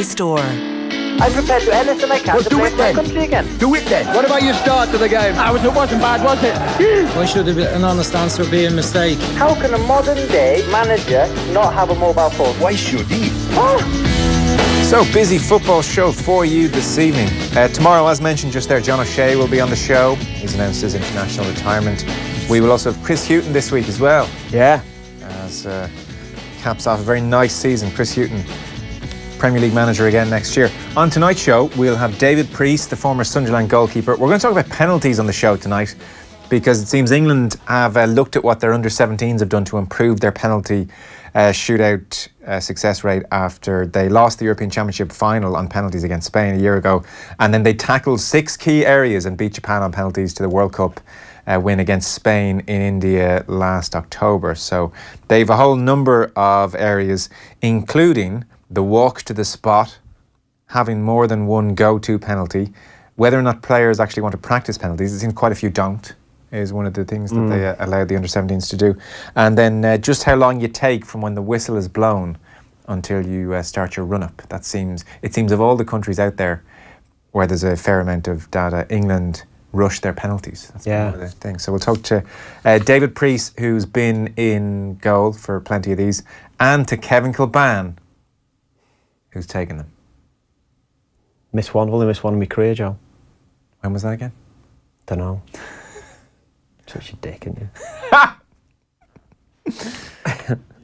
Play Store. I'm prepared to do anything I can to play for my country again. Do it then. What about your start to the game? It wasn't bad, was it? Why should an honest answer be a mistake? How can a modern day manager not have a mobile phone? Why should he? So, busy football show for you this evening. Tomorrow, as mentioned just there, John O'Shea will be on the show. He's announced his international retirement. We will also have Chris Hughton this week as well. Yeah. As caps off a very nice season. Chris Hughton, Premier League manager again next year. On tonight's show, we'll have David Preece, the former Sunderland goalkeeper. We're going to talk about penalties on the show tonight because it seems England have looked at what their under-17s have done to improve their penalty shootout success rate after they lost the European Championship final on penalties against Spain a year ago, and then they tackled 6 key areas and beat Japan on penalties to the World Cup win against Spain in India last October. So they've a whole number of areas, including the walk to the spot, having more than one go-to penalty, whether or not players actually want to practice penalties. It seems quite a few don't, is one of the things that they allowed the under-17s to do. And then just how long you take from when the whistle is blown until you start your run-up. It seems of all the countries out there where there's a fair amount of data, England rush their penalties. That's one of the things. So we'll talk to David Preece, who's been in goal for plenty of these, and to Kevin Kilban, who's taken them. Only missed one in my career, Joe. When was that again? Don't know. Such a dick, isn't you?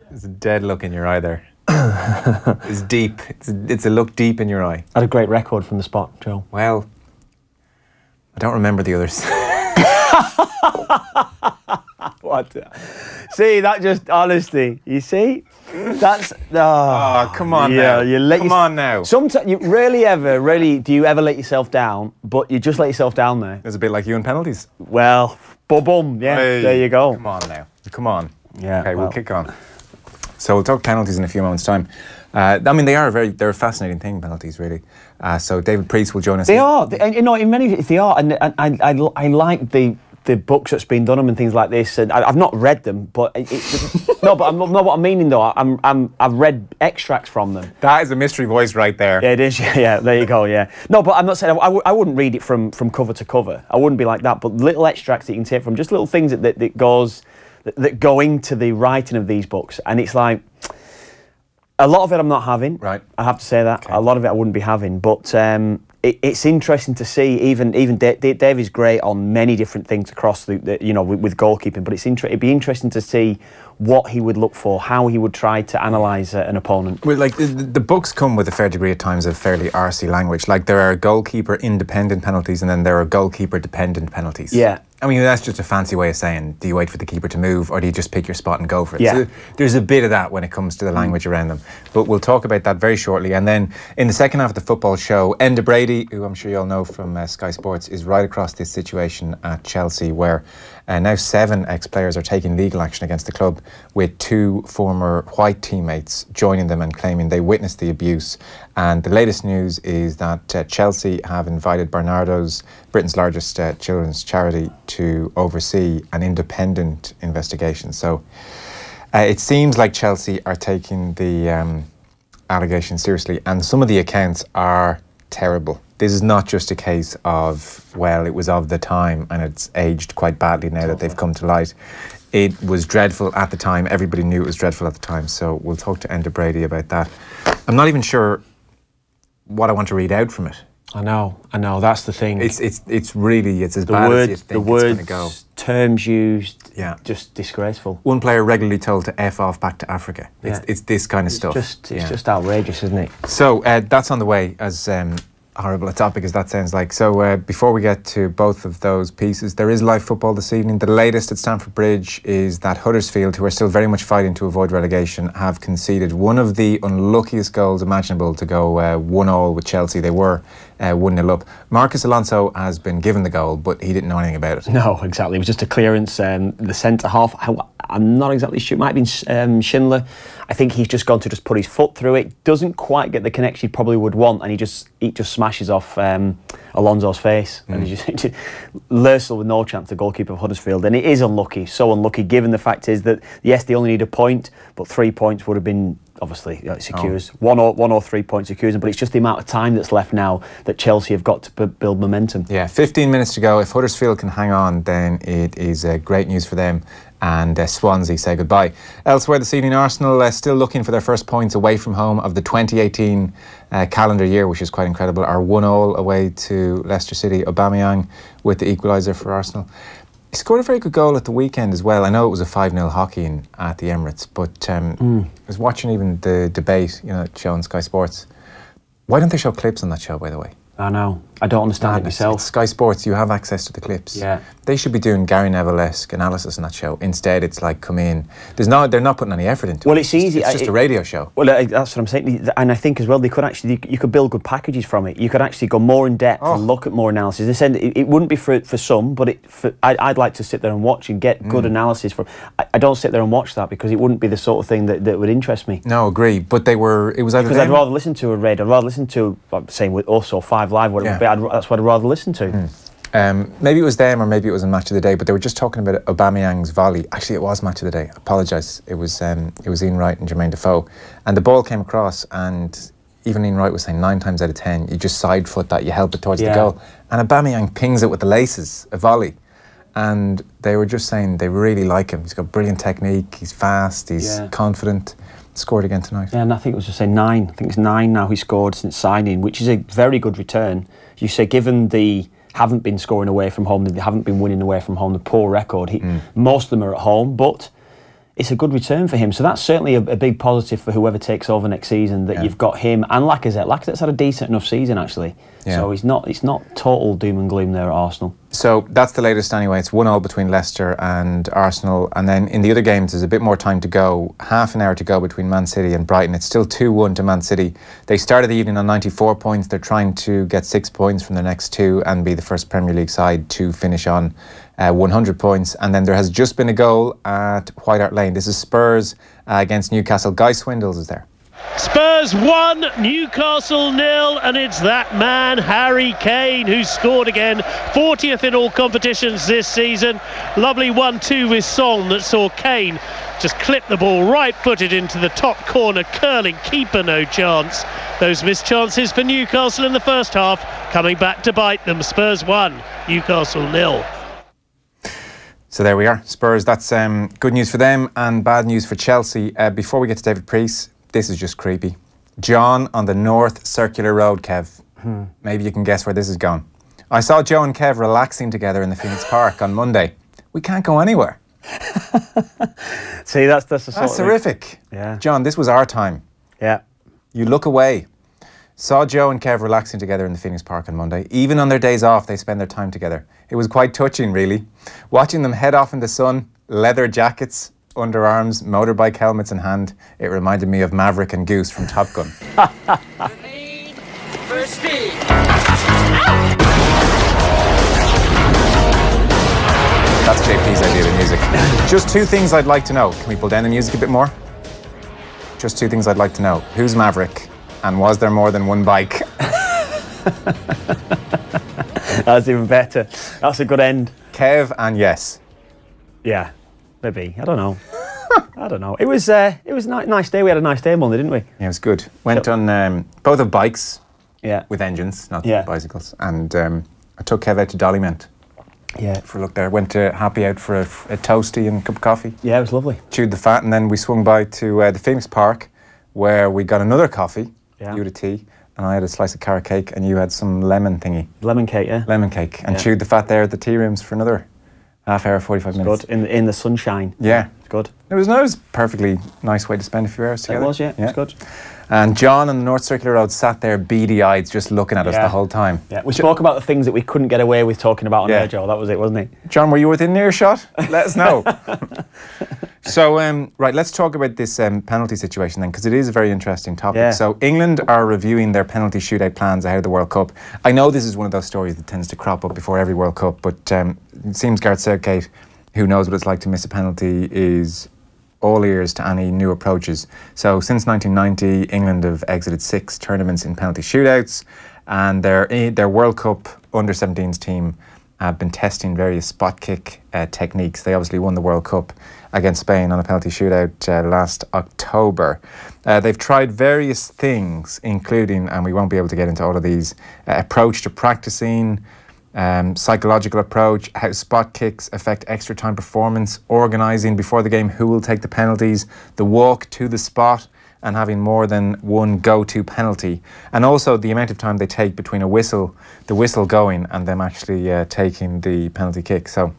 There's a dead look in your eye there. It's deep. It's a look deep in your eye. I had a great record from the spot, Joe. Well, I don't remember the others. What? See, that just honesty. You see, that's oh, come on now. Come on now. Sometimes you do you ever let yourself down? But you just let yourself down there. It's a bit like you in penalties. Well, boom, yeah. Hey, there you go. Come on now. Come on. Yeah. Okay, we'll kick on. So we'll talk penalties in a few moments' time. I mean, they're a fascinating thing, penalties, really. So David Preece will join us. They are. In many ways, they are. And I like the books that's been done on them and things like this. And I've not read them, but no. But I'm not what I'm meaning though. I've read extracts from them. That is a mystery voice right there. Yeah, it is. Yeah, there you go. Yeah. No, but I'm not saying I wouldn't read it from cover to cover. I wouldn't be like that. But little extracts that you can take from, just little things that go into the writing of these books, and it's like. A lot of it I'm not having. Right. I have to say that. Okay. A lot of it I wouldn't be having. But it's interesting to see. Even Dave is great on many different things across the with goalkeeping. But it'd be interesting to see what he would look for, how he would try to analyse an opponent. Well, like the books come with a fair degree at times of fairly arsey language. Like there are goalkeeper independent penalties, and then there are goalkeeper dependent penalties. Yeah. I mean, that's just a fancy way of saying, do you wait for the keeper to move, or do you just pick your spot and go for it? Yeah. So there's a bit of that when it comes to the language around them. But we'll talk about that very shortly. And then in the second half of the football show, Enda Brady, who I'm sure you all know from Sky Sports, is right across this situation at Chelsea, where now 7 ex-players are taking legal action against the club, with 2 former white teammates joining them and claiming they witnessed the abuse. And the latest news is that Chelsea have invited Barnardo's, Britain's largest children's charity, to oversee an independent investigation. So it seems like Chelsea are taking the allegations seriously, and some of the accounts are terrible. This is not just a case of, well, it was of the time and it's aged quite badly now that they've come to light. It was dreadful at the time. Everybody knew it was dreadful at the time. So we'll talk to Enda Brady about that. I'm not even sure what I want to read out from it. I know. That's the thing. It's really as bad as you think it's going to go. Terms used, just disgraceful. One player regularly told to F off back to Africa. It's this kind of stuff. It's just outrageous, isn't it? So that's on the way, as horrible a topic as that sounds like. So before we get to both of those pieces, there is live football this evening. The latest at Stamford Bridge is that Huddersfield, who are still very much fighting to avoid relegation, have conceded one of the unluckiest goals imaginable to go 1-1 with Chelsea. They were 1-0 up. Marcus Alonso has been given the goal, but he didn't know anything about it. No, exactly. It was just a clearance. The centre half, I'm not exactly sure. It might have been Schindler. I think he's just gone to just put his foot through it. Doesn't quite get the connection he probably would want, and he just smashes off Alonso's face. And he just Lersel with no chance, the goalkeeper of Huddersfield. And it is unlucky, so unlucky, given the fact is that, yes, they only need a point, but 3 points would have been obviously it secures 1 or 3 points secures them, but it's just the amount of time that's left now that Chelsea have got to build momentum. Yeah, 15 minutes to go. If Huddersfield can hang on, then it is great news for them. And Swansea say goodbye. Elsewhere this evening, Arsenal still looking for their first points away from home of the 2018 calendar year, which is quite incredible. Are 1-1 away to Leicester City. Aubameyang with the equaliser for Arsenal. He scored a very good goal at the weekend as well. I know it was a 5-0 hockey at the Emirates, but I was watching even the debate, show on Sky Sports. Why don't they show clips on that show, by the way? I know. I don't understand it myself. It's Sky Sports, you have access to the clips. Yeah. They should be doing Gary Neville-esque analysis on that show. Instead, it's like, come in. They're not putting any effort into it. Well, it's easy. It's just a radio show. Well, that's what I'm saying. And I think as well, they could actually, you could build good packages from it. You could actually go more in depth and look at more analysis. They said it wouldn't be for some, but I'd like to sit there and watch and get good analysis from. I don't sit there and watch that because it wouldn't be the sort of thing that would interest me. No, agree. But it was either because I'd rather listen to a Red. I'd rather listen to, I'm saying with also 5 Live, whatever it would be. That's what I'd rather listen to. Maybe it was them or maybe it was in Match of the Day, but they were just talking about Aubameyang's volley. Actually, it was Match of the Day. I apologise. It was Ian Wright and Jermaine Defoe. And the ball came across and even Ian Wright was saying 9 times out of 10, you just side foot that, you help it towards the goal. And Aubameyang pings it with the laces, a volley. And they were just saying they really like him. He's got brilliant technique, he's fast, he's confident. Scored again tonight. Yeah, and I think it was just say 9. I think it's 9 now he scored since signing, which is a very good return. You say, given the haven't been scoring away from home, they haven't been winning away from home, the poor record, most of them are at home, but it's a good return for him. So that's certainly a big positive for whoever takes over next season, that you've got him and Lacazette. Lacazette's had a decent enough season, actually. Yeah. So it's not total doom and gloom there at Arsenal. So that's the latest anyway. It's 1-1 between Leicester and Arsenal. And then in the other games, there's a bit more time to go. Half an hour to go between Man City and Brighton. It's still 2-1 to Man City. They started the evening on 94 points. They're trying to get 6 points from their next 2 and be the first Premier League side to finish on 100 points. And then there has just been a goal at White Hart Lane. This is Spurs against Newcastle. Guy Swindles is there. Spurs 1, Newcastle 0, and it's that man, Harry Kane, who's scored again, 40th in all competitions this season. Lovely 1-2 with Son that saw Kane just clip the ball right-footed into the top corner, curling keeper, no chance. Those missed chances for Newcastle in the first half, coming back to bite them. Spurs 1, Newcastle 0. So there we are, Spurs. That's good news for them and bad news for Chelsea. Before we get to David Preece, this is just creepy. John on the North Circular Road, Kev. Maybe you can guess where this is going. I saw Joe and Kev relaxing together in the Phoenix Park on Monday. We can't go anywhere. See, that's the sort That's horrific. Yeah. John, this was our time. Yeah. You look away. Saw Joe and Kev relaxing together in the Phoenix Park on Monday. Even on their days off, they spend their time together. It was quite touching, really. Watching them head off in the sun, leather jackets, underarms, motorbike helmets in hand. It reminded me of Maverick and Goose from Top Gun. That's JP's idea of music. Just 2 things I'd like to know. Can we pull down the music a bit more? Just 2 things I'd like to know. Who's Maverick? And was there more than one bike? That's even better. That's a good end. Kev and yes. Yeah, maybe. I don't know. I don't know. It was a nice day. We had a nice day Monday, didn't we? Yeah, it was good. Went on both of bikes. Yeah. With engines, not bicycles. And I took Kev out to Dollymount. Yeah. For a look there. Went to Happy Out for a toasty and a cup of coffee. Yeah, it was lovely. Chewed the fat, and then we swung by to the Phoenix Park, where we got another coffee. Yeah. You had a tea, and I had a slice of carrot cake, and you had some lemon thingy. Lemon cake, yeah. Lemon cake, and chewed the fat there at the tea rooms for another half hour, 45 minutes. Good, in the sunshine. Yeah. It's good. It was a perfectly nice way to spend a few hours together. It was, yeah. It was good. And John on the North Circular Road sat there beady-eyed, just looking at us the whole time. Yeah, we spoke about the things that we couldn't get away with talking about on air, Joe. That was it, wasn't it? John, were you within earshot? Let us know. So, right, let's talk about this penalty situation then, because it is a very interesting topic. Yeah. So, England are reviewing their penalty shootout plans ahead of the World Cup. I know this is one of those stories that tends to crop up before every World Cup, but it seems Gareth Southgate, who knows what it's like to miss a penalty, is all ears to any new approaches. So since 1990, England have exited 6 tournaments in penalty shootouts, and their World Cup under-17s team have been testing various spot kick techniques. They obviously won the World Cup against Spain on a penalty shootout last October. They've tried various things, including, and we won't be able to get into all of these, approach to practicing, psychological approach, how spot kicks affect extra time performance, organising before the game who will take the penalties, the walk to the spot, and having more than one go-to penalty, and also the amount of time they take between the whistle going and them actually taking the penalty kick. So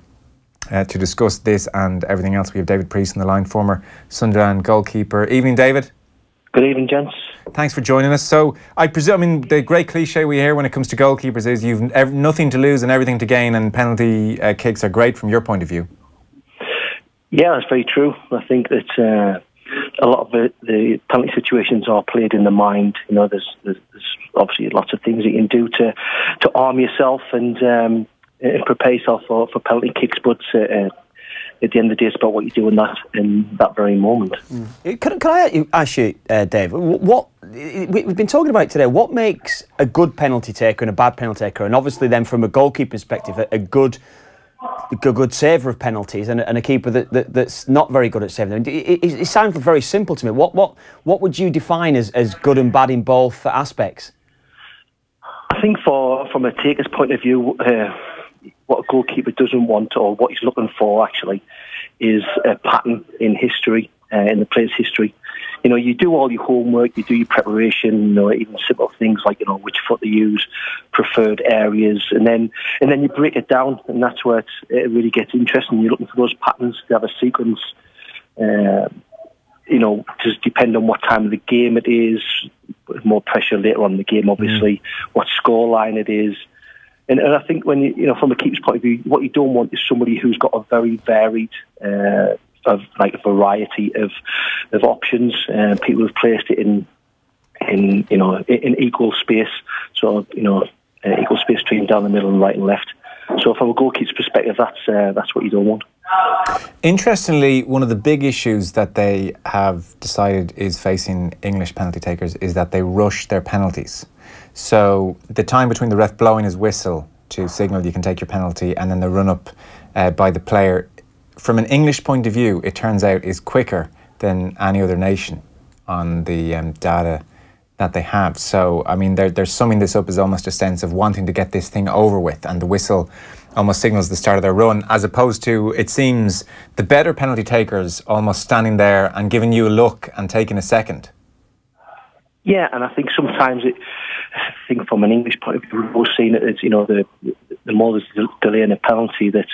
to discuss this and everything else, we have David Preece on the line, former Sunderland goalkeeper. Evening, David. Good evening, gents. Thanks for joining us. So I presume, the great cliche we hear when it comes to goalkeepers is you've nothing to lose and everything to gain, and penalty kicks are great from your point of view. Yeah, that's very true. I think that a lot of the penalty situations are played in the mind. You know, there's obviously lots of things you can do to arm yourself and prepare yourself for penalty kicks, but at the end of the day, it's about what you do in that very moment. Can I ask you, Dave, we've been talking about it today, what makes a good penalty taker and a bad penalty taker, and obviously then from a goalkeeper perspective, a good saver of penalties and a keeper that's not very good at saving them? It sounds very simple to me. What would you define as good and bad in both aspects? I think from a taker's point of view, what a goalkeeper doesn't want, or what he's looking for actually, is a pattern in history, in the player's history. You know, you do all your homework, you do your preparation, even simple things like, which foot to use, preferred areas, and then you break it down, and that's where it really gets interesting. You're looking for those patterns to have a sequence. Just depend on what time of the game it is, more pressure later on in the game, obviously, what scoreline it is. And I think when from a keeper's point of view, what you don't want is somebody who's got a very varied variety of options. People have placed it in equal space, so equal space between down the middle and right and left. So from a goalkeeper's perspective, that's what you don't want. Interestingly, one of the big issues that they have decided is facing English penalty takers is that they rush their penalties. So the time between the ref blowing his whistle to signal you can take your penalty and then the run-up by the player, from an English point of view, it turns out is quicker than any other nation on the data that they have. So, I mean, they're summing this up as almost a sense of wanting to get this thing over with, and the whistle almost signals the start of their run, as opposed to, it seems, the better penalty takers almost standing there and giving you a look and taking a second. Yeah, and I think sometimes from an English point of view, we've always seen it as, the more there's delay in a penalty, that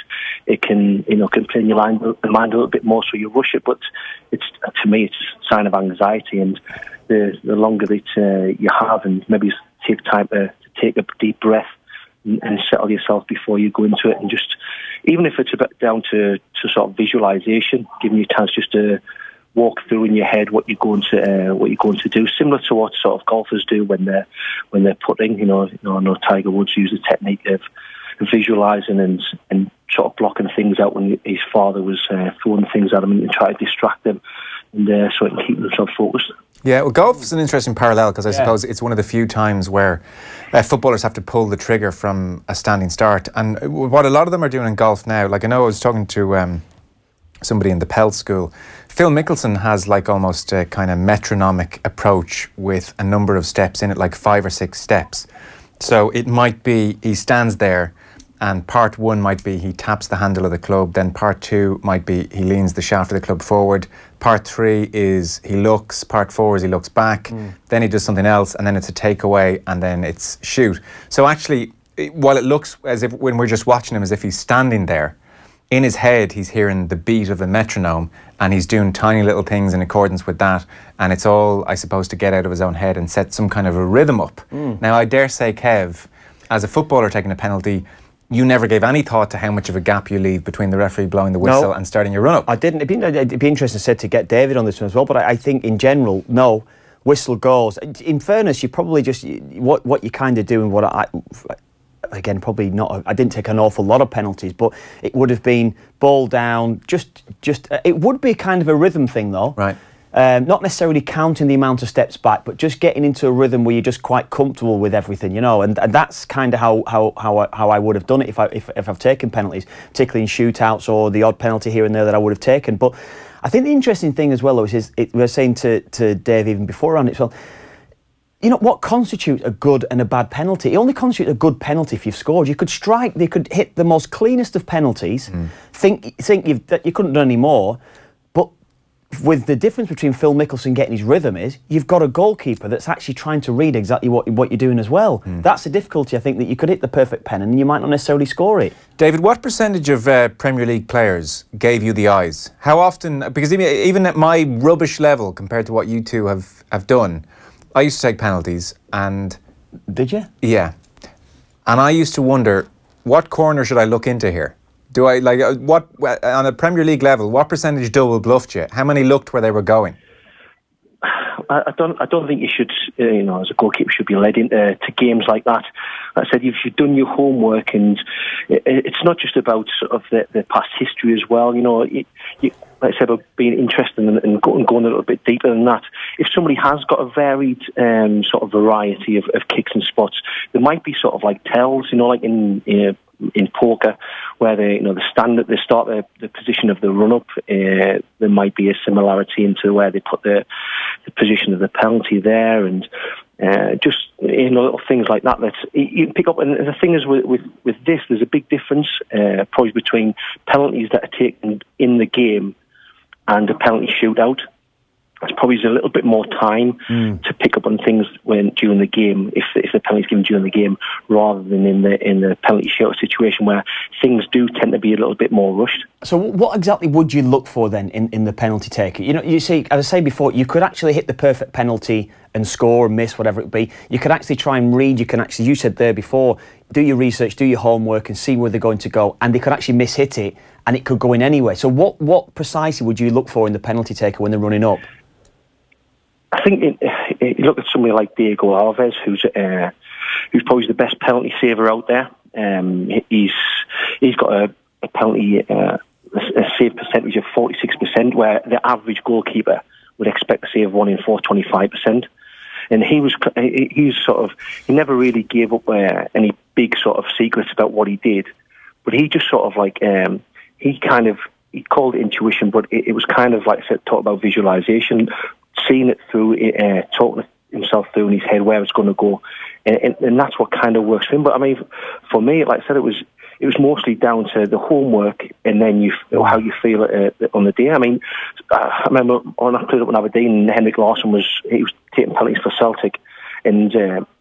it can play in your mind a little bit more, so you rush it. But to me, it's a sign of anxiety, and the longer that you have, and maybe take time to take a deep breath and settle yourself before you go into it, and just, even if it's a bit down to sort of visualisation, giving you a chance just to walk through in your head what you're going to do, similar to what sort of golfers do when they're putting. I know Tiger Woods used the technique of visualising and sort of blocking things out when his father was throwing things at him and try to distract him, and so he can keep himself focused. Yeah, well, golf is an interesting parallel because I suppose it's one of the few times where footballers have to pull the trigger from a standing start. And what a lot of them are doing in golf now, like I know I was talking to somebody in the Pelt school, Phil Mickelson has like almost a kind of metronomic approach with a number of steps in it, like 5 or 6 steps. So it might be he stands there, and part 1 might be he taps the handle of the club, then part 2 might be he leans the shaft of the club forward, part 3 is he looks, part 4 is he looks back, then he does something else, and then it's a takeaway, and then it's shoot. So actually, while it looks as if when we're just watching him as if he's standing there, in his head he's hearing the beat of a metronome, and he's doing tiny little things in accordance with that, and it's all, I suppose, to get out of his own head and set some kind of a rhythm up. Now, I dare say, Kev, as a footballer taking a penalty, you never gave any thought to how much of a gap you leave between the referee blowing the whistle and starting your run-up. I didn't. It'd be interesting to get David on this one as well, but I think in general, no, whistle goes. In fairness, you probably just, what you kind of do, and what again, probably not, I didn't take an awful lot of penalties, but it would have been ball down, just it would be kind of a rhythm thing though. Right. not necessarily counting the amount of steps back, but just getting into a rhythm where you're just quite comfortable with everything, you know. And that's kind of how I would have done it if I've taken penalties, particularly in shootouts or the odd penalty here and there that I would have taken. But I think the interesting thing as well is we were saying to Dave even before around it as well, you know, what constitutes a good and a bad penalty? It only constitutes a good penalty if you've scored. You could strike, they could hit the most cleanest of penalties, think that you couldn't do any more, but with the difference between Phil Mickelson getting his rhythm is, you've got a goalkeeper that's actually trying to read exactly what you're doing as well. That's the difficulty, I think, that you could hit the perfect pen and you might not necessarily score it. David, what percentage of Premier League players gave you the eyes? How often, because even at my rubbish level compared to what you two have done, I used to take penalties and... Did you? Yeah. And I used to wonder, what corner should I look into here? Do I, what on a Premier League level, what percentage double bluffed you? How many looked where they were going? I don't think you should, you know, as a goalkeeper, should be led into games like that. Like I said, if you've done your homework, and it's not just about sort of the past history as well. You know, like I said, about being interested and going a little bit deeper than that. If somebody has got a varied sort of variety of kicks and spots, there might be sort of like tells, you know, like in poker, where they start the position of the run-up. There might be a similarity into where they put the position of the penalty there, and just, you know, little things like that you can pick up. And the thing is, with this, there's a big difference probably between penalties that are taken in the game and a penalty shootout. There's probably a little bit more time to pick up on things during the game, if the penalty's given during the game, rather than in the penalty shootout situation where things do tend to be a little bit more rushed. So what exactly would you look for then in the penalty taker? You know, you see, as I say before, you could actually hit the perfect penalty and score or miss, whatever it be. You could actually try and read, you can actually, you said there before, do your research, do your homework and see where they're going to go, and they could actually miss-hit it and it could go in anyway. So what precisely would you look for in the penalty taker when they're running up? I think you look at somebody like Diego Alves, who's probably the best penalty saver out there. He's got a penalty a save percentage of 46%, where the average goalkeeper would expect to save 1 in 4, 25%. And he never really gave up any big sort of secrets about what he did, but he just sort of like he called it intuition, but it was kind of like talk about visualization. Seeing it through, talking himself through in his head where it's going to go, and that's what kind of works for him. But I mean, for me, like I said, it was mostly down to the homework, and then how you feel on the day. I mean, I remember when I played up in Aberdeen, Henrik Larsson was taking penalties for Celtic, and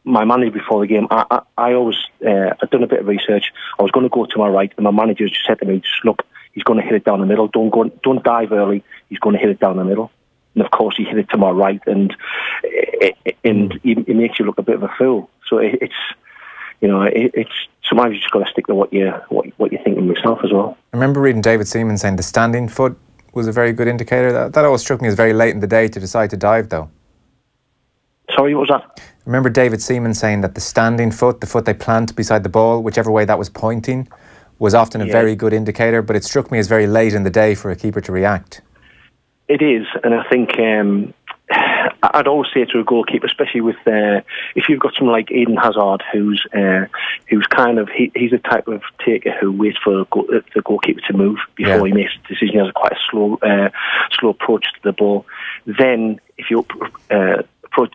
my manager before the game, I always I'd done a bit of research. I was going to go to my right, and my manager just said to me, "Just look, he's going to hit it down the middle. Don't dive early. He's going to hit it down the middle." And of course, he hit it to my right, and it makes you look a bit of a fool. So it's sometimes you just got to stick to what you're thinking yourself as well. I remember reading David Seaman saying the standing foot was a very good indicator. That always struck me as very late in the day to decide to dive, though. Sorry, what was that? I remember David Seaman saying that the standing foot, the foot they plant beside the ball, whichever way that was pointing, was often a very good indicator. But it struck me as very late in the day for a keeper to react. It is, and I think I'd always say to a goalkeeper, especially with if you've got someone like Eden Hazard, who's kind of he's a type of taker who waits for the goalkeeper to move before he makes a decision. He has quite a slow approach to the ball. Then, if you approach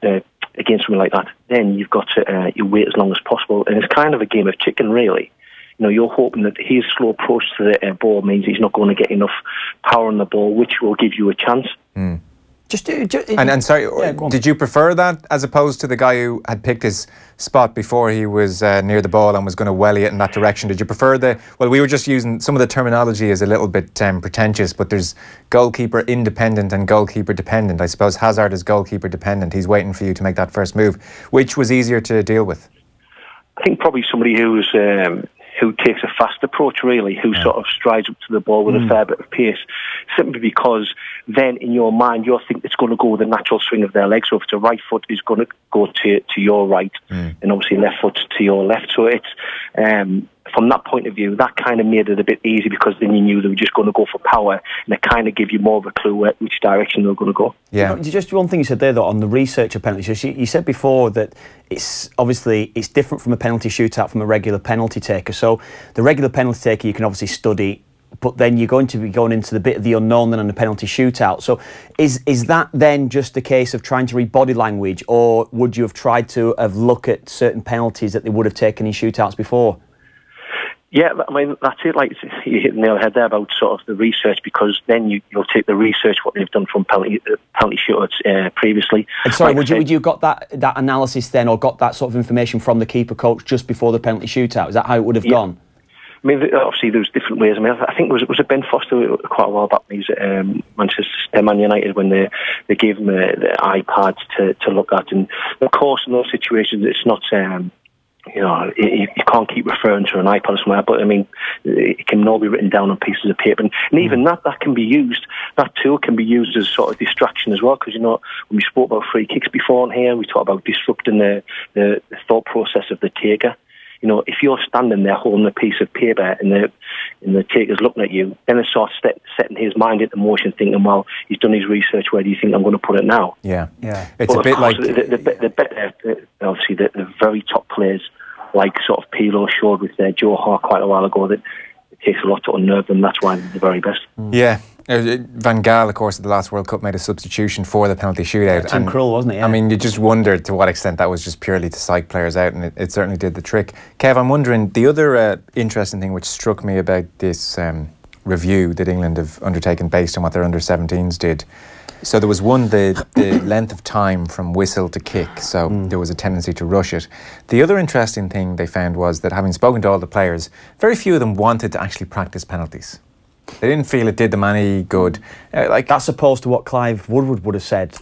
against something like that, then you've got to you wait as long as possible, and it's kind of a game of chicken, really. You know, you're hoping that his slow approach to the ball means he's not going to get enough power on the ball, which will give you a chance. And sorry, did you prefer that as opposed to the guy who had picked his spot before he was near the ball and was going to welly it in that direction? Did you prefer we were just using some of the terminology is a little bit pretentious, but there's goalkeeper independent and goalkeeper dependent. I suppose Hazard is goalkeeper dependent. He's waiting for you to make that first move. Which was easier to deal with? I think probably somebody who takes a fast approach, really, who sort of strides up to the ball with a fair bit of pace, simply because then in your mind you think it's going to go with the natural swing of their legs. So if it's a right foot, it's going to go to your right, and obviously left foot to your left. So it's from that point of view, that kind of made it a bit easy, because then you knew they were just going to go for power, and it kind of gave you more of a clue which direction they were going to go. Yeah. Just one thing you said there, though, on the research of penalties. You said before that it's different from a penalty shootout from a regular penalty taker. So the regular penalty taker you can obviously study, but then you're going to be going into the bit of the unknown then on the penalty shootout. So is that then just a case of trying to read body language, or would you have tried to have look at certain penalties that they would have taken in shootouts before? Yeah, I mean, that's it. Like, you hit the nail on the head there about sort of the research, because then you'll take the research, what they've done from penalty shootouts previously. And sorry, would you got that analysis then, or got that sort of information from the keeper coach just before the penalty shootout? Is that how it would have gone? I mean, obviously there's different ways. I mean, I think was it Ben Foster quite a while back? He was at Man United when they gave him the iPads to look at, and of course in those situations it's not. You can't keep referring to an iPad or something like that, but I mean, it can all be written down on pieces of paper, and even that can be used. That tool can be used as sort of distraction as well, because when we spoke about free kicks before on here, we talked about disrupting the thought process of the taker. If you're standing there holding a piece of paper and the taker's looking at you, then it starts setting his mind into motion, thinking, well, he's done his research, where do you think I'm going to put it now? Yeah. It's a bit like the better, obviously the very top players, like sort of Pilo showed with Joe Hart quite a while ago, that it takes a lot to unnerve them. That's why they're the very best. Yeah. Van Gaal, of course, at the last World Cup made a substitution for the penalty shootout. Tim Krul, wasn't it? Yeah. I mean, you just wondered to what extent that was just purely to psych players out, and it certainly did the trick. Kev, I'm wondering, the other interesting thing which struck me about this review that England have undertaken based on what their under-17s did. So there was one, the length of time from whistle to kick, so there was a tendency to rush it. The other interesting thing they found was that, having spoken to all the players, very few of them wanted to actually practice penalties. They didn't feel it did them any good. That's opposed to what Clive Woodward would have said.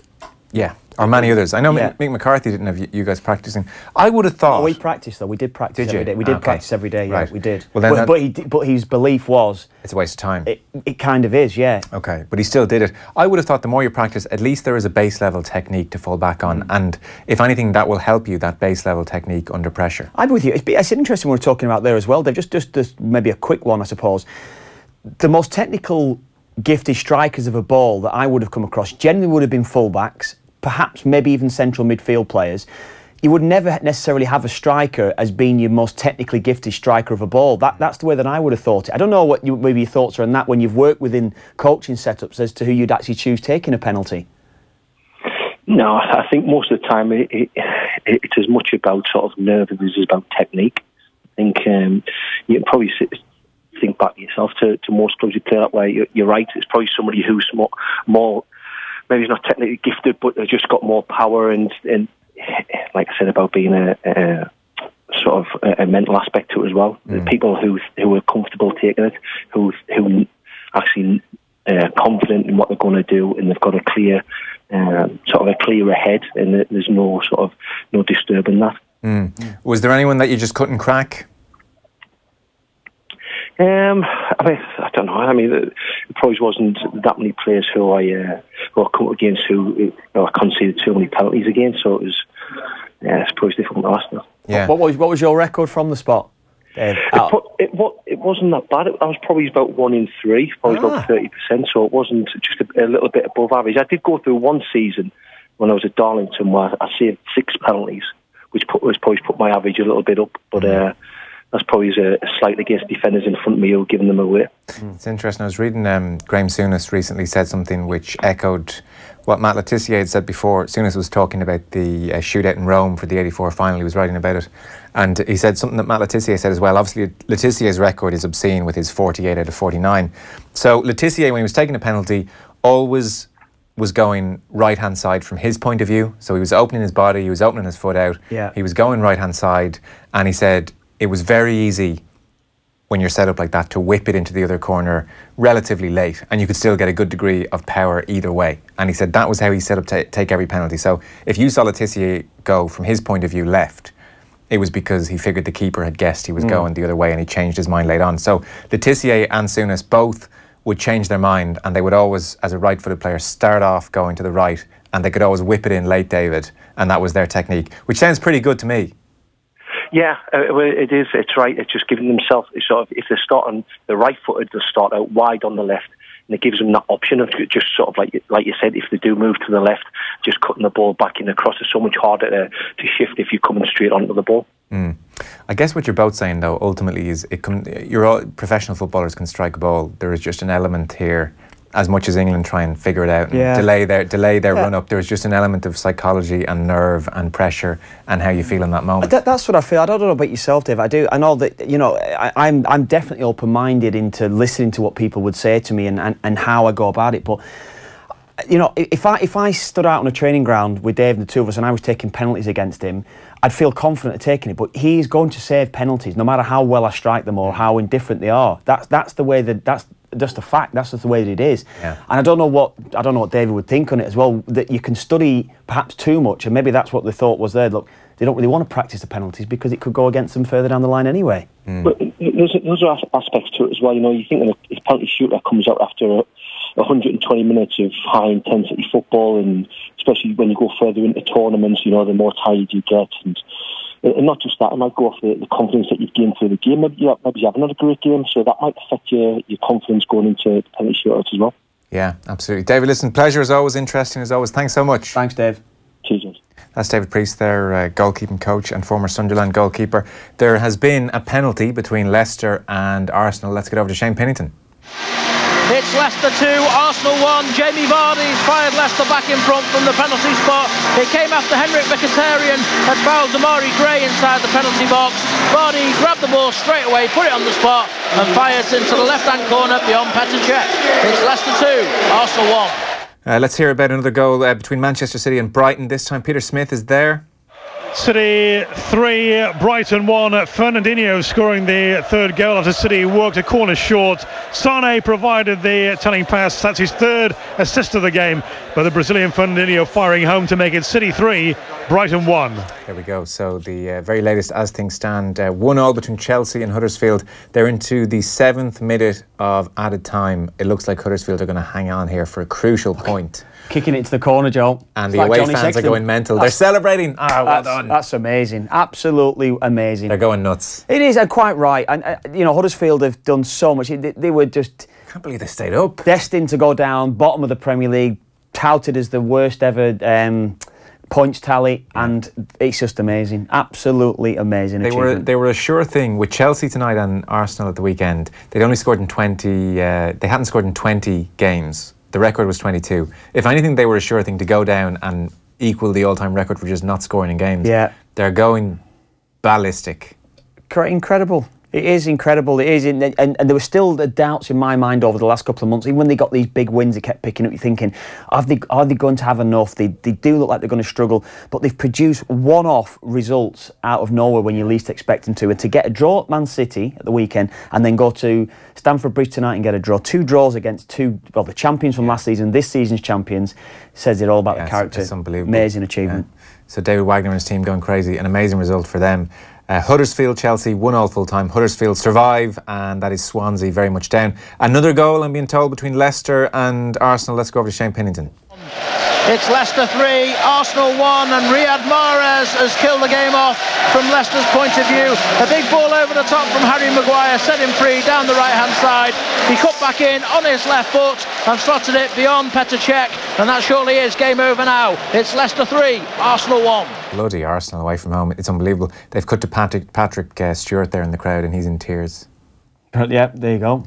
Yeah, or many others. I know Mick McCarthy didn't have you guys practicing. I would have thought... Oh, we practiced, though. We did practice every day. We did practice every day, right. Yeah, we did. Well, then but his belief was... It's a waste of time. It kind of is, yeah. Okay, but he still did it. I would have thought the more you practice, at least there is a base level technique to fall back on, and if anything, that will help you, that base level technique under pressure. I'm with you. It's interesting what we're talking about there as well. They've just maybe a quick one, I suppose. The most technical, gifted strikers of a ball that I would have come across generally would have been fullbacks, perhaps maybe even central midfield players. You would never necessarily have a striker as being your most technically gifted striker of a ball. That's the way that I would have thought it. I don't know what maybe your thoughts are on that when you've worked within coaching setups as to who you'd actually choose taking a penalty. No, I think most of the time it's as much about sort of nerve as it is about technique. I think you can probably think back yourself to most clubs you play that way. You're right. It's probably somebody who's more maybe he's not technically gifted, but they've just got more power and like I said about being a sort of a mental aspect to it as well. The people who are comfortable taking it, who actually confident in what they're going to do, and they've got a clear sort of a clearer head, and there's no disturbing that. Was there anyone that you just couldn't crack? I mean, I don't know. I mean, there probably wasn't that many players who I come up against who I conceded too many penalties against. So it was, it's probably difficult to ask now. Yeah. What was your record from the spot? It wasn't that bad. I was probably about 1 in 3, probably about 30%. So it wasn't just a little bit above average. I did go through one season when I was at Darlington where I saved 6 penalties, which probably put my average a little bit up, but. That's probably a slight against defenders in front of me who are giving them away. It's interesting. I was reading Graham Souness recently said something which echoed what Matt Le Tissier had said before. Souness was talking about the shootout in Rome for the '84 final. He was writing about it. And he said something that Matt Le Tissier said as well. Obviously, Le Tissier's record is obscene with his 48 out of 49. So Le Tissier, when he was taking a penalty, always was going right-hand side from his point of view. So he was opening his body, he was opening his foot out. Yeah. He was going right-hand side. And he said... it was very easy when you're set up like that to whip it into the other corner relatively late, and you could still get a good degree of power either way. And he said that was how he set up to take every penalty. So if you saw Le Tissier go from his point of view left, it was because he figured the keeper had guessed he was going the other way, and he changed his mind late on. So Le Tissier and Souness both would change their mind, and they would always, as a right-footed player, start off going to the right, and they could always whip it in late, David, and that was their technique, which sounds pretty good to me. Yeah, well, it is. It's right. It's just giving themselves sort of, if they're starting the right-footed, they'll start out wide on the left, and it gives them that option of just sort of like you said, if they do move to the left, just cutting the ball back in across is so much harder to shift if you're coming straight onto the ball. I guess what you're both saying though ultimately is you're all professional footballers can strike a ball. There is just an element here. As much as England try and figure it out and delay their run up, there's just an element of psychology and nerve and pressure and how you feel in that moment. That's what I feel. I don't know about yourself, Dave. I know that, you know, I'm definitely open-minded into listening to what people would say to me and how I go about it. But you know, if I stood out on a training ground with Dave and the two of us and I was taking penalties against him, I'd feel confident of taking it. But he's going to save penalties no matter how well I strike them or how indifferent they are. That's the way that's just a fact. That's just the way that it is. Yeah. And I don't know what David would think on it as well. That you can study perhaps too much, and maybe that's what they thought was there. Look, they don't really want to practice the penalties because it could go against them further down the line anyway. But there's are aspects to it as well. You know, you think if a penalty shooter comes out after 120 minutes of high intensity football, and especially when you go further into tournaments, you know, the more tired you get, and not just that, it might go off the confidence that you've gained through the game. Maybe you haven't had a great game, so that might affect your confidence going into the penalty shootouts as well. Yeah, absolutely. David, listen, pleasure as always, interesting as always. Thanks so much. Thanks, Dave. Cheers. That's David Preece, their goalkeeping coach and former Sunderland goalkeeper. There has been a penalty between Leicester and Arsenal. Let's get over to Shane Pennington. It's Leicester 2, Arsenal 1. Jamie Vardy's fired Leicester back in front from the penalty spot. It came after Henrik Mkhitaryan had fouled Damari Gray inside the penalty box. Vardy grabbed the ball straight away, put it on the spot and fires into the left-hand corner beyond Petr Cech. It's Leicester 2, Arsenal 1. Let's hear about another goal between Manchester City and Brighton. This time Peter Smith is there. City 3, Brighton 1. Fernandinho scoring the third goal after City worked a corner short. Sane provided the telling pass. That's his third assist of the game. But the Brazilian Fernandinho firing home to make it City 3, Brighton 1. There we go. So the very latest as things stand, 1-1 between Chelsea and Huddersfield. They're into the 7th minute of added time. It looks like Huddersfield are going to hang on here for a crucial point. Kicking it to the corner, Joe. And the away fans are going mental. They're celebrating. Well done. That's amazing. Absolutely amazing. They're going nuts. It is, and quite right. And, you know, Huddersfield have done so much. They were just... I can't believe they stayed up. Destined to go down, bottom of the Premier League, touted as the worst ever points tally, and it's just amazing. Absolutely amazing achievement. They were a sure thing with Chelsea tonight and Arsenal at the weekend. They'd only scored in 20... they hadn't scored in 20 games. The record was 22. If anything, they were a sure thing to go down and equal the all-time record for just not scoring in games. Yeah. They're going ballistic. Incredible. It is incredible. It is, and there were still the doubts in my mind over the last couple of months. Even when they got these big wins, they kept picking up. You're thinking, are they going to have enough? They do look like they're going to struggle, but they've produced one-off results out of nowhere when you least expect them to. And to get a draw at Man City at the weekend, and then go to Stamford Bridge tonight and get a draw, 2 draws against the champions from last season, this season's champions, says it all about the character. It's unbelievable. Amazing achievement. Yeah. So David Wagner and his team going crazy. An amazing result for them. Huddersfield, Chelsea, 1-1 full time. Huddersfield survive, and that is Swansea very much down. Another goal, I'm being told, between Leicester and Arsenal. Let's go over to Shane Pennington. It's Leicester 3, Arsenal 1, and Riyad Mahrez has killed the game off from Leicester's point of view. A big ball over the top from Harry Maguire, set him free down the right-hand side. He cut back in on his left foot and slotted it beyond Petr Cech, and that surely is game over now. It's Leicester 3, Arsenal 1. Bloody Arsenal away from home. It's unbelievable. They've cut to Patrick Stewart there in the crowd, and he's in tears. Yeah, there you go.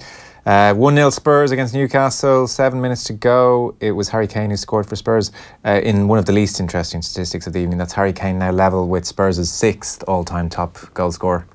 1-0 Spurs against Newcastle, 7 minutes to go. It was Harry Kane who scored for Spurs in one of the least interesting statistics of the evening. That's Harry Kane now level with Spurs' 6th all-time top goal scorer.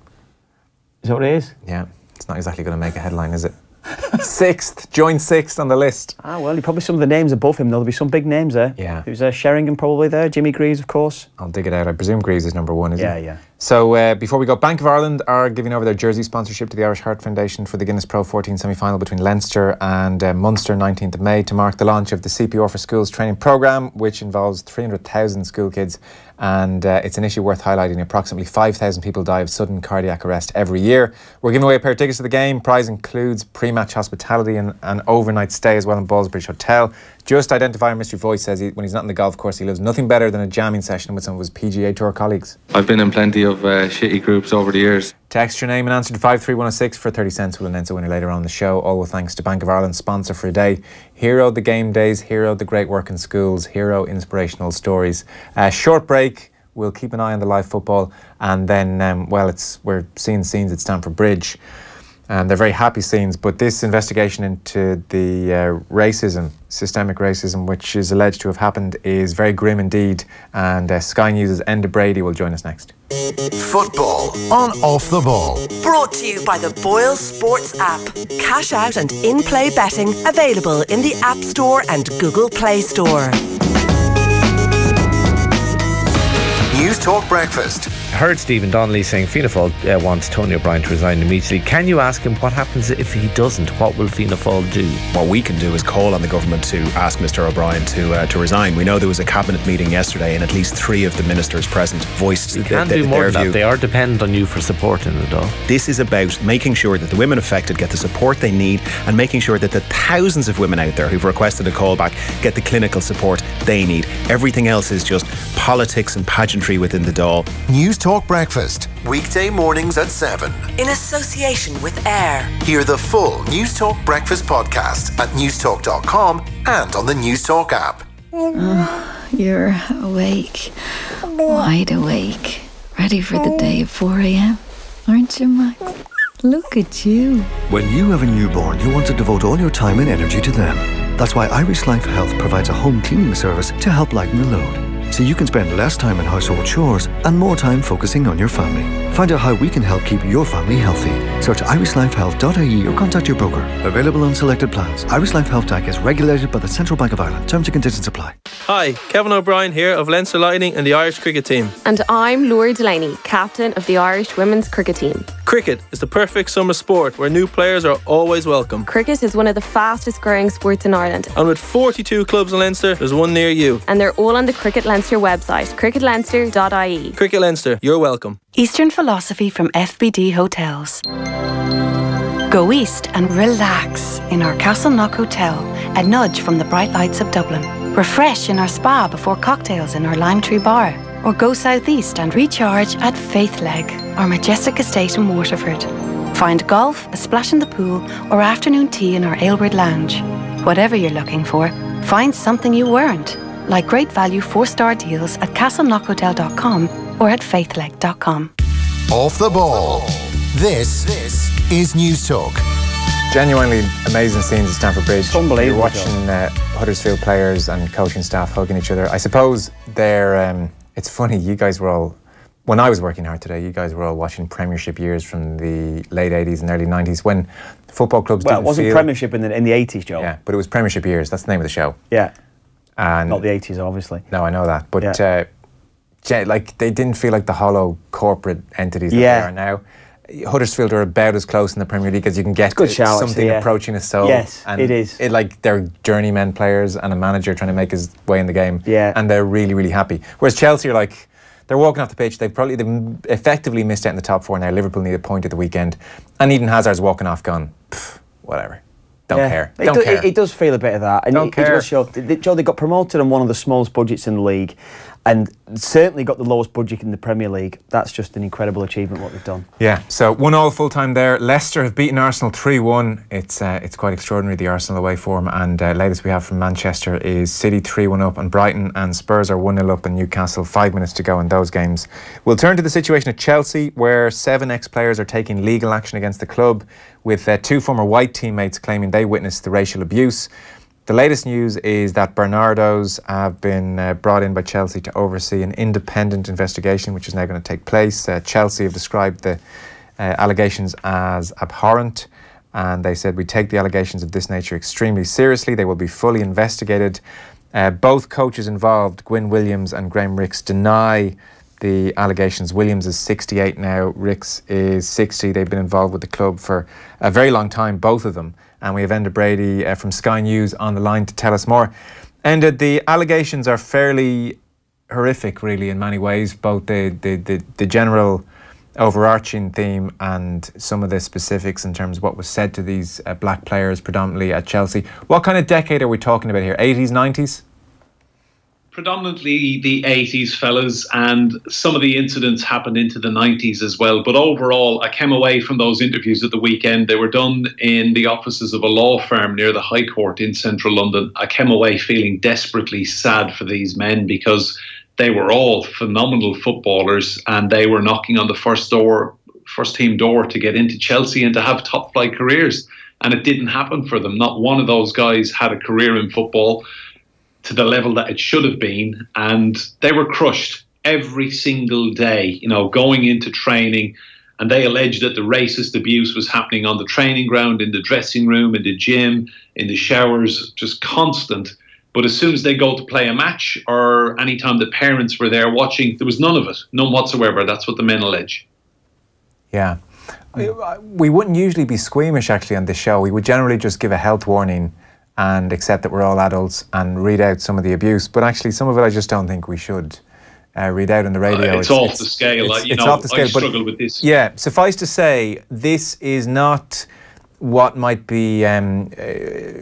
Is that what it is? Yeah, it's not exactly going to make a headline, is it? 6th, joined 6th on the list. Well, probably some of the names above him. There'll be some big names there. Yeah. There's Sheringham probably there, Jimmy Greaves, of course. I'll dig it out. I presume Greaves is number 1, isn't it? Yeah. So before we go, Bank of Ireland are giving over their jersey sponsorship to the Irish Heart Foundation for the Guinness Pro 14 semi-final between Leinster and Munster 19th of May to mark the launch of the CPR for Schools training programme, which involves 300,000 school kids. And it's an issue worth highlighting. Approximately 5,000 people die of sudden cardiac arrest every year. We're giving away a pair of tickets to the game. Prize includes pre-match hospitality and an overnight stay as well in Ballsbridge Hotel. Just Identify Our Mystery Voice says when he's not in the golf course, he loves nothing better than a jamming session with some of his PGA Tour colleagues. I've been in plenty of shitty groups over the years. Text your name and answer to 53106 for 30 cents. We'll announce a winner later on the show. All with thanks to Bank of Ireland, sponsor for a day. Hero the game days, hero the great work in schools, hero inspirational stories. Short break. We'll keep an eye on the live football, and then we're seeing scenes at Stamford Bridge. And they're very happy scenes, but this investigation into the racism, systemic racism, which is alleged to have happened, is very grim indeed. And Sky News' Enda Brady will join us next. Football on Off the Ball. Brought to you by the BoyleSports App. Cash out and in-play betting available in the App Store and Google Play Store. News Talk Breakfast. I heard Stephen Donnelly saying Fianna Fáil wants Tony O'Brien to resign immediately. Can you ask him what happens if he doesn't? What will Fianna Fáil do? What we can do is call on the government to ask Mr O'Brien to resign. We know there was a cabinet meeting yesterday and at least 3 of the ministers present voiced their view. They can do more than that. They are dependent on you for supporting it all. This is about making sure that the women affected get the support they need and making sure that the thousands of women out there who've requested a callback get the clinical support they need. Everything else is just politics and pageantry within the Dáil. News Talk Breakfast, weekday mornings at 7. In association with AIR. Hear the full News Talk Breakfast podcast at newstalk.com and on the News Talk app. Oh, you're awake, wide awake, ready for the day at 4 a.m, aren't you, Max? Look at you. When you have a newborn, you want to devote all your time and energy to them. That's why Irish Life Health provides a home cleaning service to help lighten the load, so you can spend less time in household chores and more time focusing on your family. Find out how we can help keep your family healthy. Search irishlifehealth.ie or contact your broker. Available on selected plans. Irish Life Health Tech is regulated by the Central Bank of Ireland. Terms and conditions apply. Hi, Kevin O'Brien here of Leinster Lightning and the Irish cricket team. And I'm Laura Delaney, captain of the Irish women's cricket team. Cricket is the perfect summer sport where new players are always welcome. Cricket is one of the fastest growing sports in Ireland. And with 42 clubs in Leinster, there's one near you. And they're all on the Cricket Leinster website, cricketleinster.ie. Cricket Leinster, you're welcome. Eastern philosophy from FBD Hotels. Go east and relax in our Castleknock Hotel, a nudge from the bright lights of Dublin. Refresh in our spa before cocktails in our Lime Tree Bar. Or go southeast and recharge at Faithleg, our majestic estate in Waterford. Find golf, a splash in the pool, or afternoon tea in our Aylward Lounge. Whatever you're looking for, find something you weren't, like great value 4-star deals at castleknockhotel.com or at faithleg.com. Off the Ball. This is News Talk. Genuinely amazing scenes at Stamford Bridge. Unbelievable. You're watching Huddersfield players and coaching staff hugging each other. I suppose they're... it's funny, you guys were all... When I was working hard today, you guys were all watching Premiership years from the late 80s and early 90s when football clubs didn't feel... Well, it wasn't Premiership in the 80s, Joe. Yeah, but it was Premiership years. That's the name of the show. Yeah. And not the 80s, obviously. No, I know that. But like they didn't feel like the hollow corporate entities that they are now. Huddersfield are about as close in the Premier League as you can get to something approaching a soul. Yes, and it is. They're journeymen players and a manager trying to make his way in the game. Yeah. And they're really, really happy. Whereas Chelsea are like, they're walking off the pitch. They've effectively missed out in the top 4 now. Liverpool need a point at the weekend. And Eden Hazard's walking off gone, whatever. Don't care. Don't care. It does feel a bit of that. And Don't care. It does show, Joe, they got promoted on one of the smallest budgets in the league and certainly got the lowest budget in the Premier League. That's just an incredible achievement what they've done. Yeah, so 1-1 full time there. Leicester have beaten Arsenal 3-1. It's quite extraordinary, the Arsenal away form. And latest we have from Manchester is City 3-1 up on Brighton, and Spurs are 1-0 up on Newcastle. 5 minutes to go in those games. We'll turn to the situation at Chelsea, where 7 ex-players are taking legal action against the club, with 2 former White teammates claiming they witnessed the racial abuse. The latest news is that Bernardo's have been brought in by Chelsea to oversee an independent investigation, which is now going to take place. Chelsea have described the allegations as abhorrent, and they said, "We take the allegations of this nature extremely seriously. They will be fully investigated." Both coaches involved, Gwyn Williams and Graham Ricks, deny the allegations. Williams is 68 now, Ricks is 60. They've been involved with the club for a very long time, both of them. And we have Enda Brady from Sky News on the line to tell us more. Enda, the allegations are fairly horrific, really, in many ways. Both the general overarching theme and some of the specifics in terms of what was said to these black players predominantly at Chelsea. What kind of decade are we talking about here? 80s, 90s? Predominantly the 80s, fellas, and some of the incidents happened into the 90s as well. But overall, I came away from those interviews at the weekend. They were done in the offices of a law firm near the High Court in central London. I came away feeling desperately sad for these men because they were all phenomenal footballers and they were knocking on the first team door to get into Chelsea and to have top flight careers. And it didn't happen for them. Not one of those guys had a career in football to the level that it should have been, and they were crushed every single day, going into training, and they alleged that the racist abuse was happening on the training ground, in the dressing room, in the gym, in the showers, just constant. But as soon as they go to play a match or any time the parents were there watching, there was none of it, none whatsoever. That's what the men allege. Yeah. We wouldn't usually be squeamish actually on this show. We would generally just give a health warning and accept that we're all adults and read out some of the abuse. But actually, some of it I just don't think we should read out on the radio. It's off the scale. It's off the scale. I struggle with this. Yeah, suffice to say, this is not what might be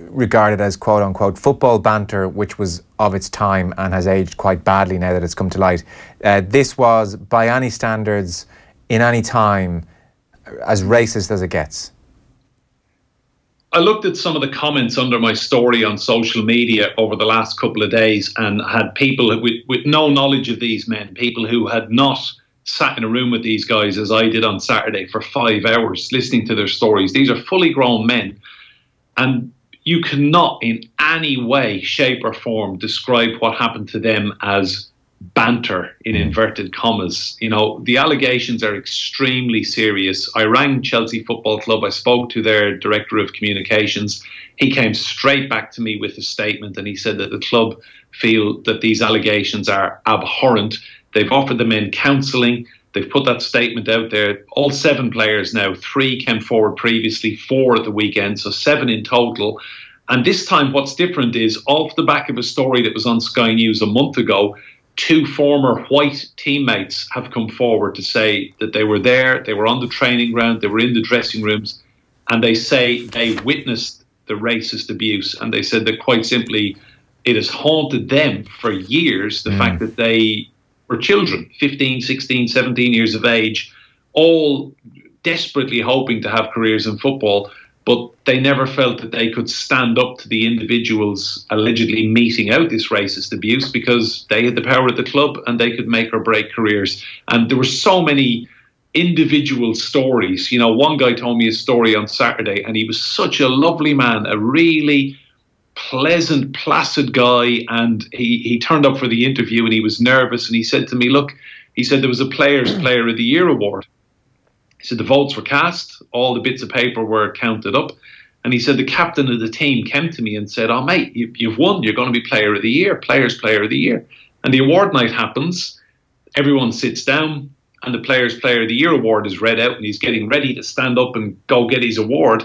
regarded as quote-unquote football banter, which was of its time and has aged quite badly now that it's come to light. This was, by any standards, in any time, as racist as it gets. I looked at some of the comments under my story on social media over the last couple of days and had people with no knowledge of these men, people who had not sat in a room with these guys as I did on Saturday for 5 hours listening to their stories. These are fully grown men, and you cannot in any way, shape or form describe what happened to them as banter in inverted commas. The allegations are extremely serious. I rang Chelsea Football Club. I spoke to their director of communications. He came straight back to me with a statement and he said that the club feel that these allegations are abhorrent. They've offered the men counselling. They've put that statement out there. All 7 players now, 3 came forward previously, 4 at the weekend, so 7 in total. And this time what's different is, off the back of a story that was on Sky News a month ago, 2 former white teammates have come forward to say that they were there, they were on the training ground, they were in the dressing rooms, and they say they witnessed the racist abuse. And they said that quite simply, it has haunted them for years, the fact that they were children, 15, 16, 17 years of age, all desperately hoping to have careers in football, but they never felt that they could stand up to the individuals allegedly meting out this racist abuse because they had the power at the club and they could make or break careers. And there were so many individual stories. One guy told me a story on Saturday and he was such a lovely man, a really pleasant, placid guy, and he turned up for the interview and he was nervous and he said to me, look, he said there was a Players Player of the Year award. He said the votes were cast, all the bits of paper were counted up, and he said the captain of the team came to me and said, oh mate, you've won, you're going to be Player of the Year, Players Player of the Year. And the award night happens, everyone sits down and the Players Player of the Year award is read out and he's getting ready to stand up and go get his award,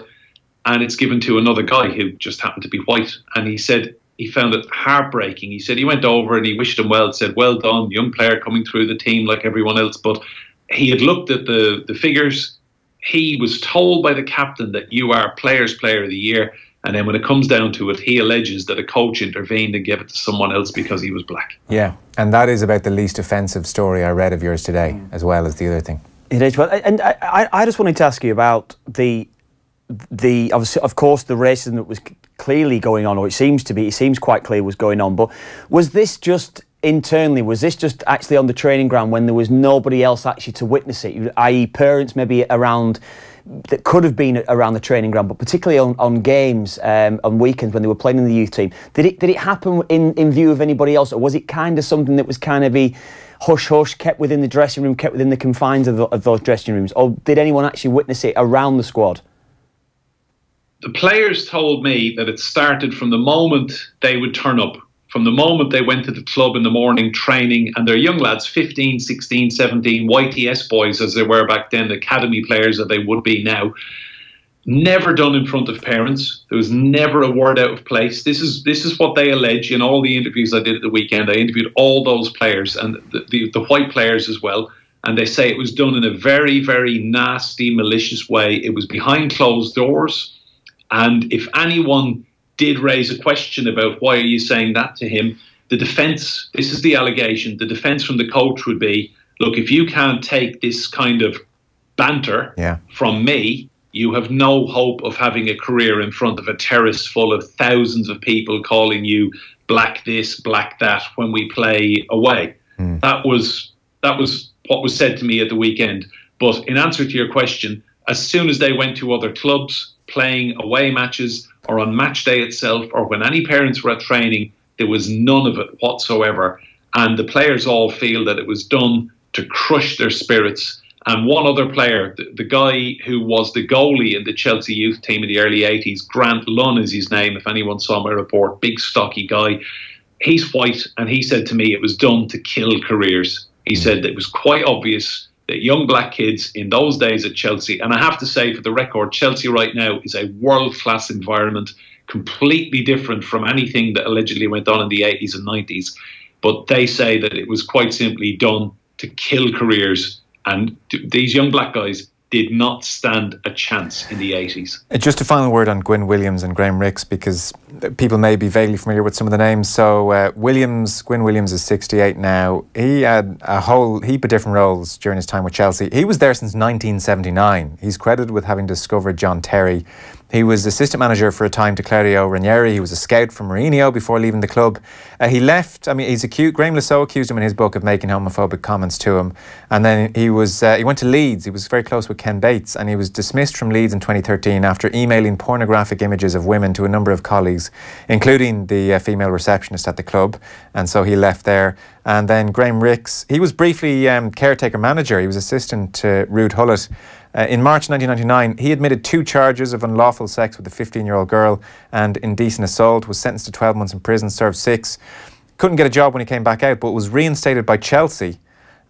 and it's given to another guy who just happened to be white. And he said he found it heartbreaking. He said he went over and he wished him well, said, well done, young player coming through the team like everyone else. But he had looked at the figures. He was told by the captain that you are Players Player of the Year. And then when it comes down to it, he alleges that a coach intervened and gave it to someone else because he was black. Yeah, and that is about the least offensive story I read of yours today, as well as the other thing. It is. Well, and I just wanted to ask you about the of course the racism that was clearly going on, or it seems quite clear was going on. But was this just internally? Was this just actually on the training ground when there was nobody else actually to witness it, i.e. parents maybe around that could have been around the training ground, but particularly on games on weekends when they were playing in the youth team? Did it happen in view of anybody else, or was it kind of something that was kind of a hush-hush, kept within the dressing room, kept within the confines of those dressing rooms, or did anyone actually witness it around the squad? The players told me that it started from the moment they would turn up, from the moment they went to the club in the morning training, and they're young lads, 15, 16, 17, YTS boys as they were back then, academy players that they would be now. Never done in front of parents. There was never a word out of place. This is what they allege in all the interviews I did at the weekend. I interviewed all those players and the white players as well. and they say it was done in a very, very nasty, malicious way. It was behind closed doors. And if anyone did raise a question about why are you saying that to him, the defence, this is the allegation, the defence from the coach would be, look, if you can't take this kind of banter from me, you have no hope of having a career in front of a terrace full of thousands of people calling you black this, black that when we play away. That was what was said to me at the weekend. But in answer to your question, as soon as they went to other clubs, playing away matches or on match day itself, or when any parents were at training, there was none of it whatsoever. And the players all feel that it was done to crush their spirits. And one other player, the guy who was the goalie in the Chelsea youth team in the early 80s, Grant Lunn is his name, if anyone saw my report, big stocky guy. He's white, and he said to me it was done to kill careers. He said that it was quite obvious that young black kids in those days at Chelsea, and I have to say for the record, Chelsea right now is a world-class environment, completely different from anything that allegedly went on in the 80s and 90s. But they say that it was quite simply done to kill careers, and these young black guys did not stand a chance in the 80s. Just a final word on Gwyn Williams and Graham Ricks, because people may be vaguely familiar with some of the names. So Gwyn Williams is 68 now. He had a whole heap of different roles during his time with Chelsea. He was there since 1979. He's credited with having discovered John Terry. He was assistant manager for a time to Claudio Ranieri. He was a scout for Mourinho before leaving the club. He left. Graham Lasso accused him in his book of making homophobic comments to him. And then he went to Leeds. He was very close with Ken Bates, and he was dismissed from Leeds in 2013 after emailing pornographic images of women to a number of colleagues, including the female receptionist at the club. And so he left there. And then Graham Ricks, he was briefly caretaker manager. He was assistant to Ruud Gullit. In March 1999, he admitted 2 charges of unlawful sex with a 15-year-old girl and indecent assault, was sentenced to 12 months in prison, served 6. Couldn't get a job when he came back out, but was reinstated by Chelsea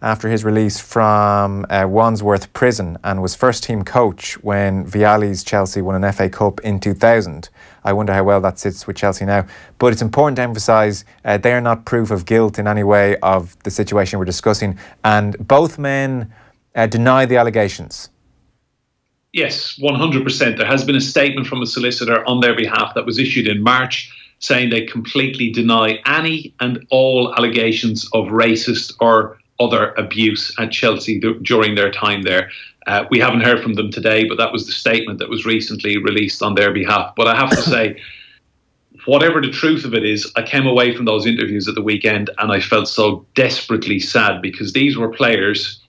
after his release from Wandsworth Prison, and was first-team coach when Vialli's Chelsea won an FA Cup in 2000. I wonder how well that sits with Chelsea now. But it's important to emphasise they are not proof of guilt in any way of the situation we're discussing, and both men deny the allegations. Yes, 100%. There has been a statement from a solicitor on their behalf that was issued in March saying they completely deny any and all allegations of racist or other abuse at Chelsea during their time there. We haven't heard from them today, but that was the statement that was recently released on their behalf. But I have to say, whatever the truth of it is, I came away from those interviews at the weekend and I felt so desperately sad, because these were players.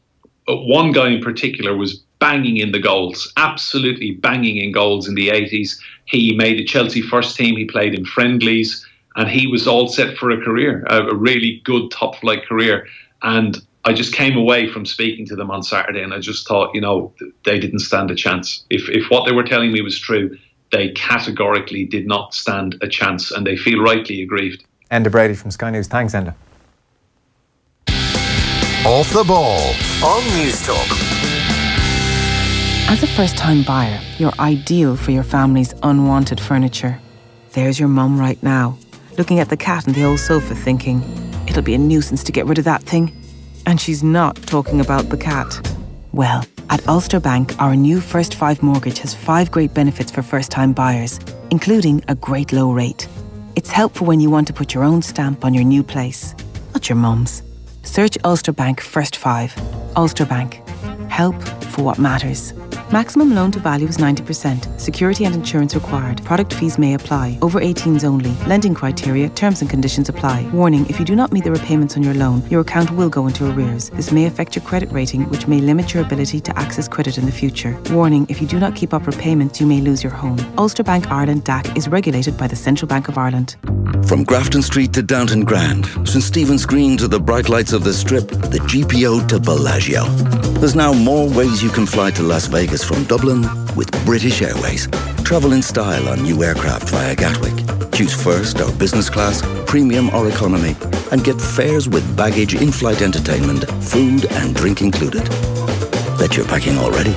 One guy in particular was banging in the goals, absolutely banging in goals in the 80s. He made the Chelsea first team, he played in friendlies, and he was all set for a career, a really good top-flight career. And I just came away from speaking to them on Saturday and I just thought, they didn't stand a chance. If what they were telling me was true, they categorically did not stand a chance, and they feel rightly aggrieved. Enda Brady from Sky News. Thanks, Enda. Off the ball on News Talk. As a first-time buyer, you're ideal for your family's unwanted furniture. There's your mum right now, looking at the cat on the old sofa thinking, it'll be a nuisance to get rid of that thing. And she's not talking about the cat. Well, at Ulster Bank, our new First 5 mortgage has 5 great benefits for first-time buyers, including a great low rate. It's helpful when you want to put your own stamp on your new place, not your mum's. Search Ulster Bank First 5. Ulster Bank. Help for what matters. Maximum loan to value is 90%. Security and insurance required. Product fees may apply. Over 18s only. Lending criteria, terms and conditions apply. Warning, if you do not meet the repayments on your loan, your account will go into arrears. This may affect your credit rating, which may limit your ability to access credit in the future. Warning, if you do not keep up repayments, you may lose your home. Ulster Bank Ireland DAC is regulated by the Central Bank of Ireland. From Grafton Street to Downton Grand, St Stephen's Green to the bright lights of the Strip, the GPO to Bellagio. There's now more ways you can fly to Las Vegas from Dublin with British Airways. Travel in style on new aircraft via Gatwick. Choose first or business class, premium or economy, and get fares with baggage, in-flight entertainment, food and drink included. Bet you're packing already.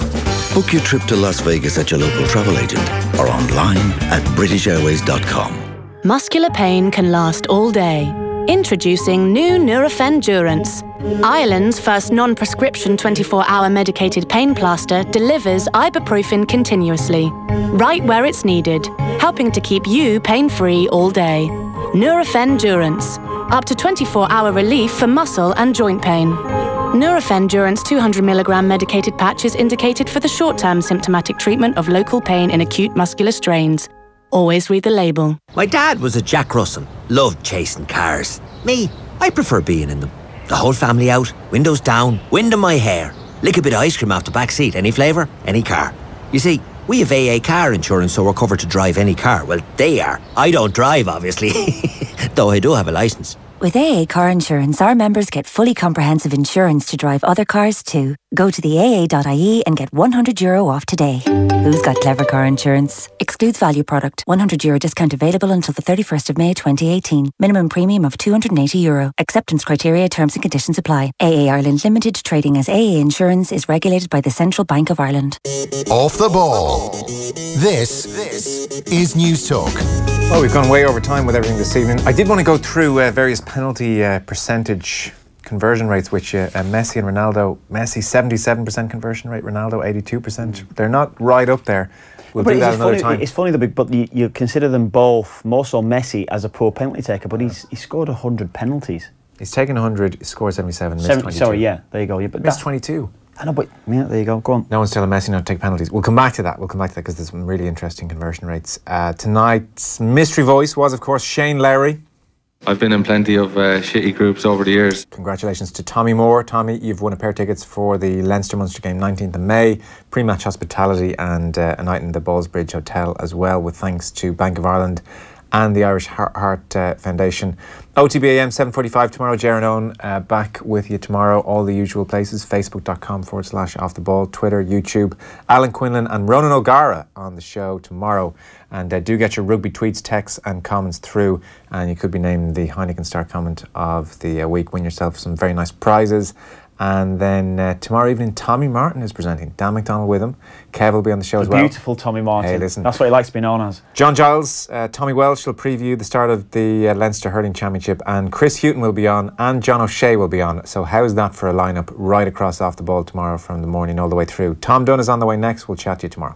Book your trip to Las Vegas at your local travel agent or online at BritishAirways.com. Muscular pain can last all day, Introducing new Nurofen Durance. Ireland's first non-prescription 24-hour medicated pain plaster delivers ibuprofen continuously, right where it's needed, helping to keep you pain-free all day. Nurofen Durance. Up to 24-hour relief for muscle and joint pain. Nurofen Durance 200mg medicated patch is indicated for the short-term symptomatic treatment of local pain in acute muscular strains. Always read the label. My dad was a Jack Russell, loved chasing cars. Me, I prefer being in them. The whole family out, windows down, wind in my hair. Lick a bit of ice cream off the back seat, any flavour, any car. You see, we have AA car insurance, so we're covered to drive any car. Well, they are. I don't drive, obviously, though I do have a licence. With AA car insurance, our members get fully comprehensive insurance to drive other cars too. Go to the AA.ie and get €100 off today. Who's got clever car insurance? Excludes value product. €100 discount available until the 31st of May 2018. Minimum premium of €280. Acceptance criteria, terms and conditions apply. AA Ireland Limited, trading as AA Insurance, is regulated by the Central Bank of Ireland. Off the ball. This is News Talk. Well, we've gone way over time with everything this evening. I did want to go through various penalty percentage conversion rates, which Messi and Ronaldo, Messi 77% conversion rate, Ronaldo 82%. They're not right up there. We'll do that another time. It's funny, but you consider them both, more so Messi as a poor penalty taker, but he scored 100 penalties. He's taken 100, scored 77, missed 22. Sorry, yeah, there you go. Yeah, but missed 22. I know, but yeah, there you go. Go on. No one's telling Messi not to take penalties. We'll come back to that. Because there's some really interesting conversion rates. Tonight's mystery voice was, of course, Shane Lowry. I've been in plenty of shitty groups over the years. Congratulations to Tommy Moore. Tommy, you've won a pair of tickets for the Leinster-Munster game, 19th of May, pre-match hospitality and a night in the Ballsbridge Hotel as well, with thanks to Bank of Ireland and the Irish Heart Foundation. OTBAM 7:45 tomorrow. Jaron Owen back with you tomorrow. All the usual places, facebook.com/offtheball, Twitter, YouTube. Alan Quinlan and Ronan O'Gara on the show tomorrow. And do get your rugby tweets, texts and comments through, and you could be named the Heineken Star Comment of the week. Win yourself some very nice prizes. And then tomorrow evening, Tommy Martin is presenting. Dan McDonald with him. Kev will be on the show as well. Beautiful Tommy Martin. Hey, listen. That's what he likes to be known as. John Giles, Tommy Welsh will preview the start of the Leinster Hurling Championship, and Chris Hughton will be on, and John O'Shea will be on. So how's that for a lineup right across Off the Ball tomorrow from the morning all the way through? Tom Dunn is on the way next. We'll chat to you tomorrow.